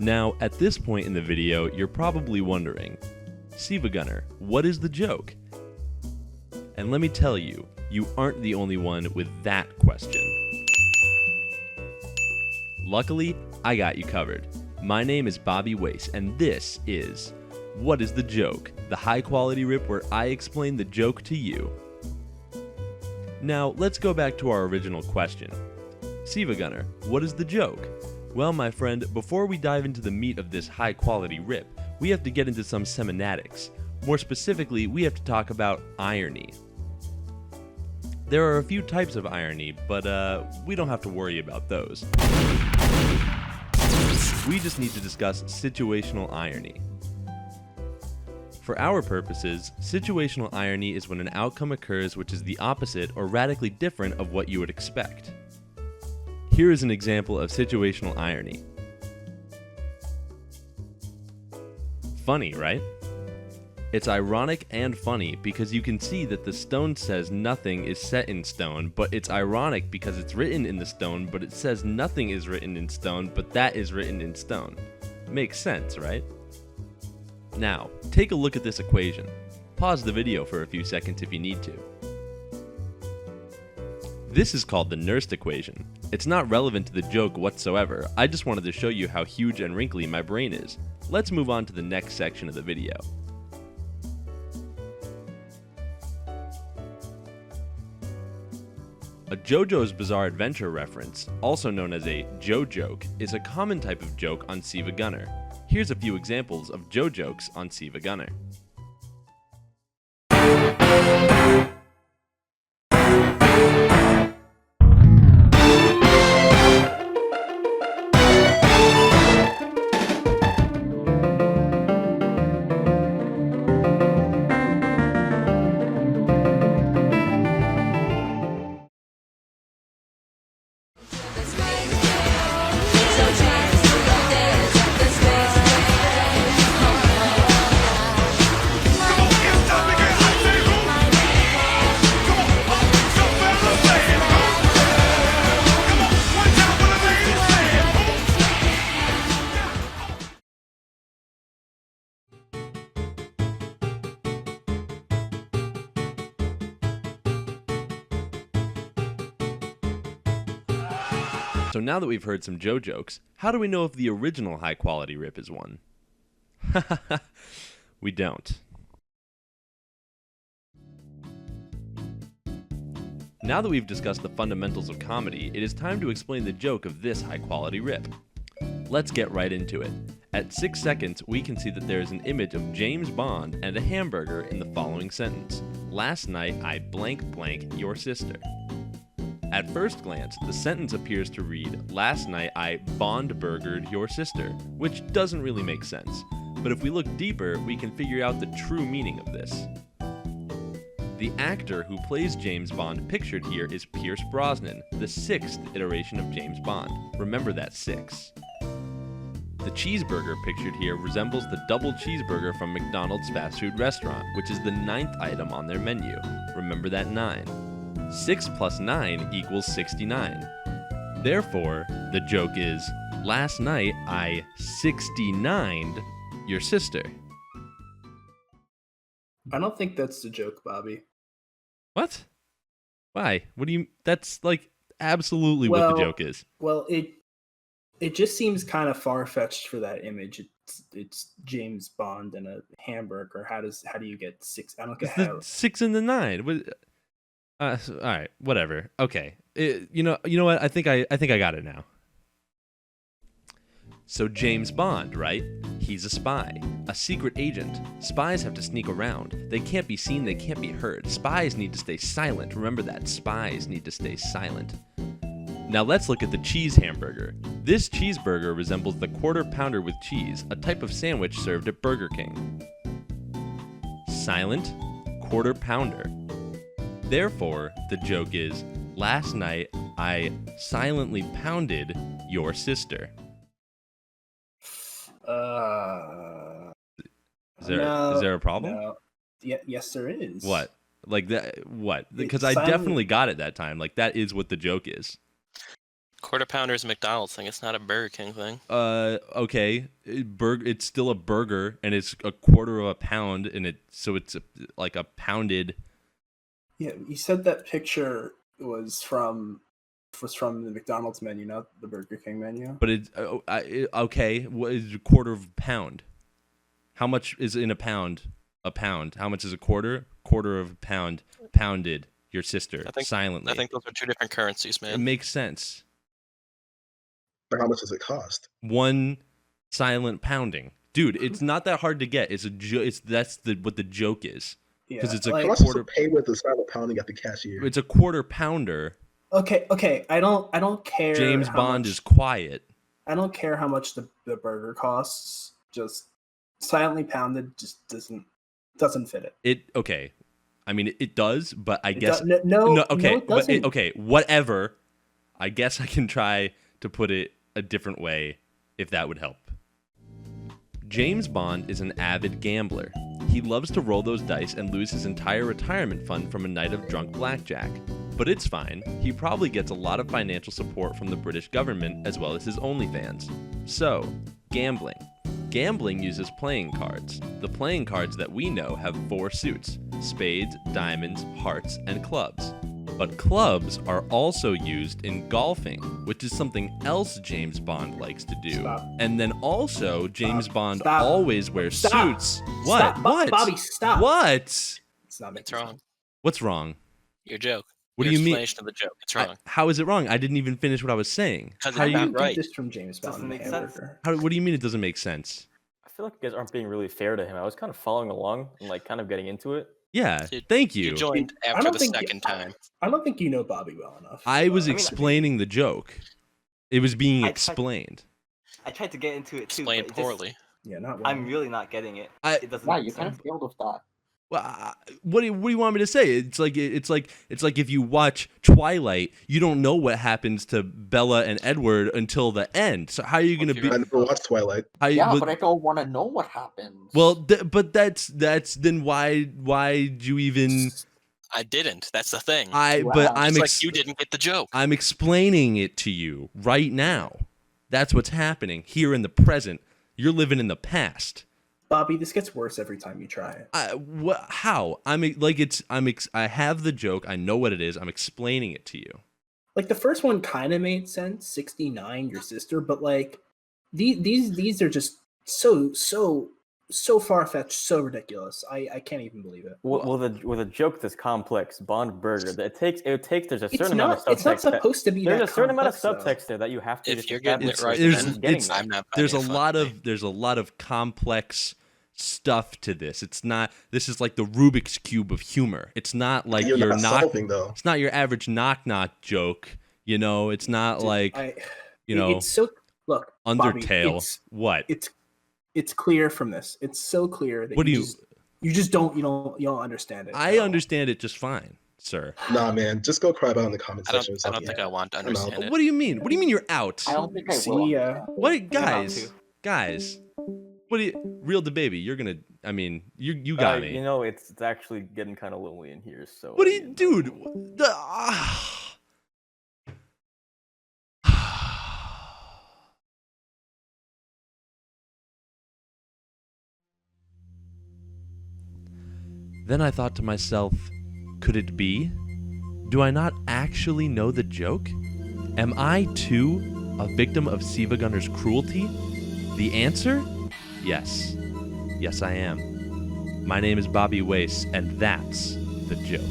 Now, at this point in the video, you're probably wondering, Siva Gunner, what is the joke? And let me tell you, you aren't the only one with that question. Luckily, I got you covered. My name is Bobby Wace, and this is What is the Joke? The high-quality rip where I explain the joke to you. Now, let's go back to our original question. Siva Gunner, what is the joke? Well, my friend, before we dive into the meat of this high-quality rip, we have to get into some semantics. More specifically, we have to talk about irony. There are a few types of irony, but we don't have to worry about those. We just need to discuss situational irony. For our purposes, situational irony is when an outcome occurs which is the opposite or radically different of what you would expect. Here is an example of situational irony. Funny, right? It's ironic and funny because you can see that the stone says nothing is set in stone, but it's ironic because it's written in the stone, but it says nothing is written in stone, but that is written in stone. Makes sense, right? Now, take a look at this equation. Pause the video for a few seconds if you need to. This is called the Nernst equation. It's not relevant to the joke whatsoever, I just wanted to show you how huge and wrinkly my brain is. Let's move on to the next section of the video. A JoJo's Bizarre Adventure reference, also known as a Jo joke, is a common type of joke on Siva Gunner. Here's a few examples of Jo jokes on Siva Gunner. So now that we've heard some Jo jokes, how do we know if the original high-quality rip is one? We don't. Now that we've discussed the fundamentals of comedy, it is time to explain the joke of this high-quality rip. Let's get right into it. At 6 seconds, we can see that there is an image of James Bond and a hamburger in the following sentence. Last night I blank your sister. At first glance, the sentence appears to read, last night I Bond-burgered your sister, which doesn't really make sense. But if we look deeper, we can figure out the true meaning of this. The actor who plays James Bond pictured here is Pierce Brosnan, the 6th iteration of James Bond. Remember that 6. The cheeseburger pictured here resembles the double cheeseburger from McDonald's fast food restaurant, which is the 9th item on their menu. Remember that 9. 6 plus 9 equals 69. Therefore, the joke is, last night I 69'd your sister. I don't think that's the joke, Bobby. What? Why? What do you... That's, like, absolutely what the joke is. Well, it just seems kind of far-fetched for that image. It's James Bond and a hamburger. How do you get 6? I don't get how... 6 and the 9. All right, whatever. Okay, you know what? I think I got it now. So James Bond, right? He's a spy, a secret agent. Spies have to sneak around. They can't be seen. They can't be heard. Spies need to stay silent. Remember that. Spies need to stay silent. Now let's look at the cheese hamburger. This cheeseburger resembles the quarter pounder with cheese, a type of sandwich served at Burger King. Silent, quarter pounder. Therefore, the joke is, last night I silently pounded your sister. Is there a problem? No. Yes, there is. What? Like that? What? Because I definitely got it that time. Like that is what the joke is. Quarter pounder is a McDonald's thing. It's not a Burger King thing. Okay. It's still a burger, and it's a quarter of a pound, and it's like a pounded. Yeah, you said that picture was from the McDonald's menu, not the Burger King menu. But it's okay. What is a quarter of a pound? How much is in a pound? A pound. How much is a quarter? Quarter of a pound. Pounded your sister silently. I think those are two different currencies, man. It makes sense. But how much does it cost? One silent pounding, dude. It's not that hard to get. It's what the joke is. Because it's a how much quarter. Does it pay with the silent pounding at the cashier? It's a quarter pounder. Okay. I don't care. James Bond is quiet. I don't care how much the burger costs. Just silently pounded just doesn't fit it. Okay. I mean, it does, but I guess no. Okay, it doesn't. Okay, whatever. I guess I can try to put it a different way, if that would help. James Bond is an avid gambler. He loves to roll those dice and lose his entire retirement fund from a night of drunk blackjack. But it's fine. He probably gets a lot of financial support from the British government as well as his OnlyFans. So, gambling. Gambling uses playing cards. The playing cards that we know have 4 suits: spades, diamonds, hearts, and clubs. But clubs are also used in golfing, which is something else James Bond likes to do. Stop. And then also, James Bond Stop. always wears Stop. suits. What? Stop. What? Bobby, stop. What? It's not making It's wrong. sense. What's wrong? Your joke. What Your do you mean? explanation of the joke. It's wrong. How is it wrong? I didn't even finish what I was saying. Because How it's you? not right. Get this from James Bond. Doesn't make hamburger. sense. What do you mean it doesn't make sense? I feel like you guys aren't being really fair to him. I was kind of following along and like kind of getting into it. Yeah. Dude, Thank you. You joined I after don't the think second time. I don't think you know Bobby well enough. I was mean, explaining the joke. It was being I tried- explained. I tried to get into it too. Explained but it just- poorly. Yeah, not well. I'm really not getting it. It doesn't. Wow, make you kind of sense. failed with that. Well, what do you want me to say? It's like if you watch Twilight, you don't know what happens to Bella and Edward until the end. So how are you gonna be? I never watched Twilight. Yeah, but I don't want to know what happens. Well, but that's then why'd you even? I didn't. That's the thing. Wow. But Just like you didn't get the joke. I'm explaining it to you right now. That's what's happening here in the present. You're living in the past. Bobby, this gets worse every time you try it. How? I have the joke. I know what it is. I'm explaining it to you. Like the first one kind of made sense. 69, your sister, but like these are just so far fetched, so ridiculous. I can't even believe it. With a joke this complex, Bond burger, there's a It's certain amount of subtext. It's not supposed to be. There's that a certain amount of complex, though. subtext there that you have to. If just you're getting it right, There's- then getting that. I'm not. There's a finding it lot funny. of complex stuff to this. It's not. This is like the Rubik's cube of humor. It's not like You're your not knock. solving, though. It's not your average knock joke. You know. It's not Dude, like you know. It's so look. Bobby, Undertale. What? It's clear from this. It's so clear that What do you? you just don't understand it. I understand it just fine, sir. Nah, man, just go cry about it in the comment I don't, section. or I don't something. think I want to I'm out. understand it. What do you mean? What do you mean you're out? I don't think I See will. ya. What, guys? to. Guys, what do you? Real the baby. You're gonna. I mean, you got me. You know, it's actually getting kind of lonely in here. So. What do you, dude? Then I thought to myself, could it be? Do I not actually know the joke? Am I, too, a victim of Siva Gunner's cruelty? The answer? Yes. Yes, I am. My name is Bobby Wace, and that's the joke.